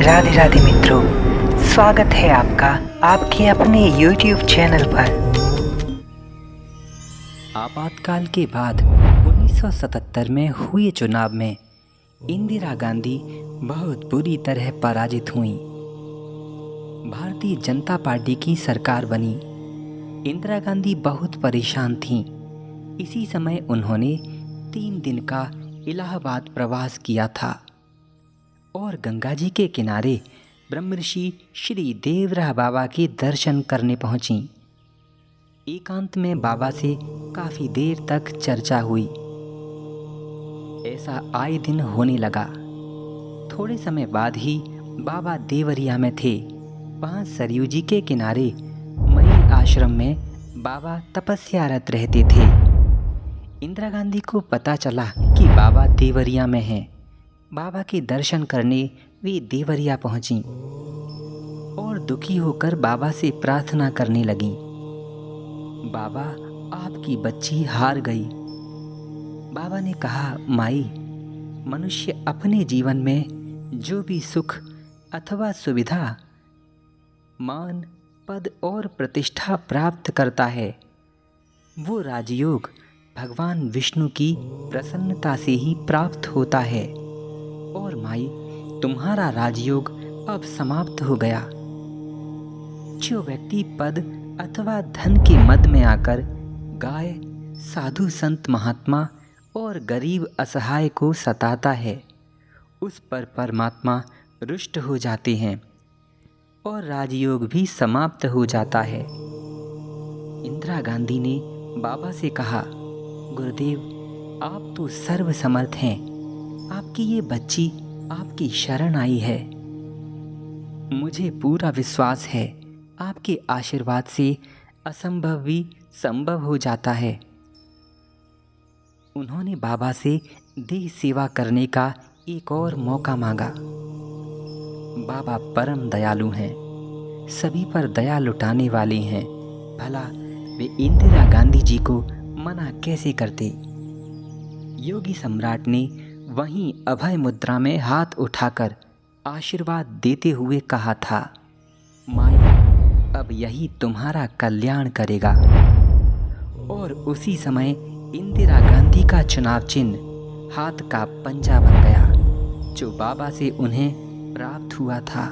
राधे राधे मित्रों, स्वागत है आपका आपके अपने YouTube चैनल पर। आपातकाल के बाद 1977 में हुए चुनाव में इंदिरा गांधी बहुत बुरी तरह पराजित हुईं। भारतीय जनता पार्टी की सरकार बनी। इंदिरा गांधी बहुत परेशान थीं। इसी समय उन्होंने 3 दिन का इलाहाबाद प्रवास किया था और गंगा जी के किनारे ब्रह्मर्षि श्री देवराह बाबा के दर्शन करने पहुंची। एकांत में बाबा से काफ़ी देर तक चर्चा हुई। ऐसा आए दिन होने लगा। थोड़े समय बाद ही बाबा देवरिया में थे। वहाँ सरयू जी के किनारे मई आश्रम में बाबा तपस्यारत रहते थे। इंदिरा गांधी को पता चला कि बाबा देवरिया में हैं। बाबा के दर्शन करने वे देवरिया पहुंची और दुखी होकर बाबा से प्रार्थना करने लगीं। बाबा, आपकी बच्ची हार गई। बाबा ने कहा, माई, मनुष्य अपने जीवन में जो भी सुख अथवा सुविधा, मान, पद और प्रतिष्ठा प्राप्त करता है, वो राजयोग भगवान विष्णु की प्रसन्नता से ही प्राप्त होता है। और माई, तुम्हारा राजयोग अब समाप्त हो गया। जो व्यक्ति पद अथवा धन के मद में आकर गाय, साधु संत महात्मा और गरीब असहाय को सताता है, उस पर परमात्मा रुष्ट हो जाते हैं और राजयोग भी समाप्त हो जाता है। इंदिरा गांधी ने बाबा से कहा, गुरुदेव, आप तो सर्वसमर्थ हैं। आपकी ये बच्ची आपकी शरण आई है। मुझे पूरा विश्वास है आपके आशीर्वाद से असंभव भी संभव हो जाता है। उन्होंने बाबा से देह सेवा करने का एक और मौका मांगा। बाबा परम दयालु हैं, सभी पर दया लुटाने वाले हैं। भला वे इंदिरा गांधी जी को मना कैसे करते। योगी सम्राट ने वहीं अभय मुद्रा में हाथ उठाकर आशीर्वाद देते हुए कहा था, माई, अब यही तुम्हारा कल्याण करेगा। और उसी समय इंदिरा गांधी का चुनाव चिन्ह हाथ का पंजा बन गया, जो बाबा से उन्हें प्राप्त हुआ था।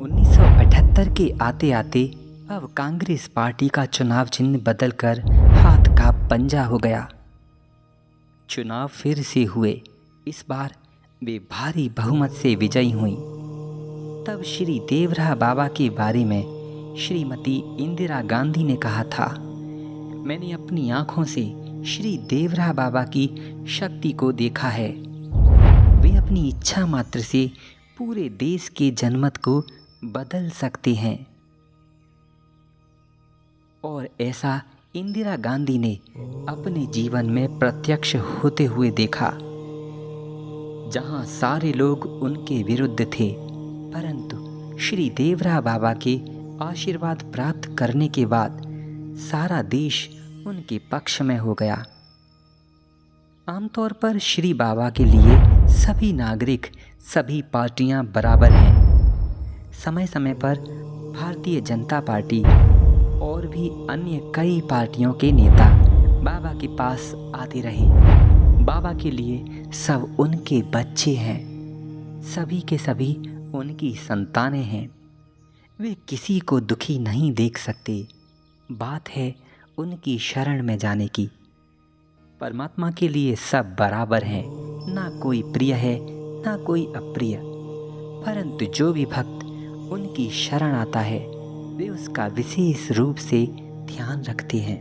1978 के आते आते अब कांग्रेस पार्टी का चुनाव चिन्ह बदलकर हाथ का पंजा हो गया। चुनाव फिर से हुए। इस बार वे भारी बहुमत से विजयी हुईं। तब श्री देवराह बाबा के बारे में श्रीमती इंदिरा गांधी ने कहा था, मैंने अपनी आँखों से श्री देवराह बाबा की शक्ति को देखा है। वे अपनी इच्छा मात्र से पूरे देश के जनमत को बदल सकते हैं। और ऐसा इंदिरा गांधी ने अपने जीवन में प्रत्यक्ष होते हुए देखा। जहां सारे लोग उनके विरुद्ध थे, परंतु श्री देवराह बाबा के आशीर्वाद प्राप्त करने के बाद सारा देश उनके पक्ष में हो गया। आमतौर पर श्री बाबा के लिए सभी नागरिक, सभी पार्टियां बराबर हैं। समय समय पर भारतीय जनता पार्टी और भी अन्य कई पार्टियों के नेता बाबा के पास आते रहे। बाबा के लिए सब उनके बच्चे हैं, सभी के सभी उनकी संतानें हैं। वे किसी को दुखी नहीं देख सकते। बात है उनकी शरण में जाने की। परमात्मा के लिए सब बराबर हैं, ना कोई प्रिय है ना कोई अप्रिय। परंतु जो भी भक्त उनकी शरण आता है, वे उसका विशेष रूप से ध्यान रखते हैं।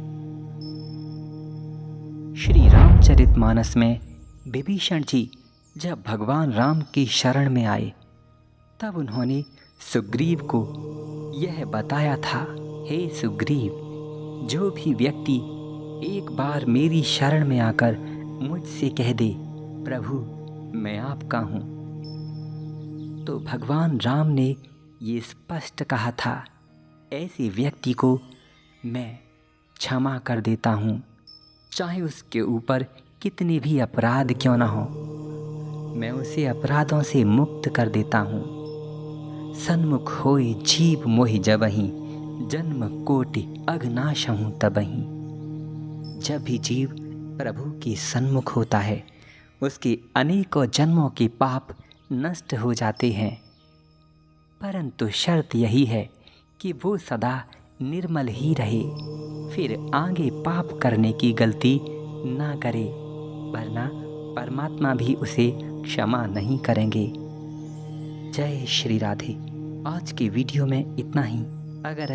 श्री रामचरितमानस में विभीषण जी जब भगवान राम की शरण में आए, तब उन्होंने सुग्रीव को यह बताया था, हे सुग्रीव, जो भी व्यक्ति एक बार मेरी शरण में आकर मुझसे कह दे, प्रभु मैं आपका हूँ, तो भगवान राम ने ये स्पष्ट कहा था, ऐसे व्यक्ति को मैं क्षमा कर देता हूँ, चाहे उसके ऊपर कितने भी अपराध क्यों ना हो। मैं उसे अपराधों से मुक्त कर देता हूँ। सन्मुख होए जीव मोहि जबहि, जन्म कोटि अघनाशहूँ तबहि। जब भी जीव प्रभु के सन्मुख होता है, उसके अनेकों जन्मों के पाप नष्ट हो जाते हैं। परंतु शर्त यही है कि वो सदा निर्मल ही रहे, फिर आगे पाप करने की गलती ना करे, वरना परमात्मा भी उसे क्षमा नहीं करेंगे। जय श्री राधे। आज की वीडियो में इतना ही। अगर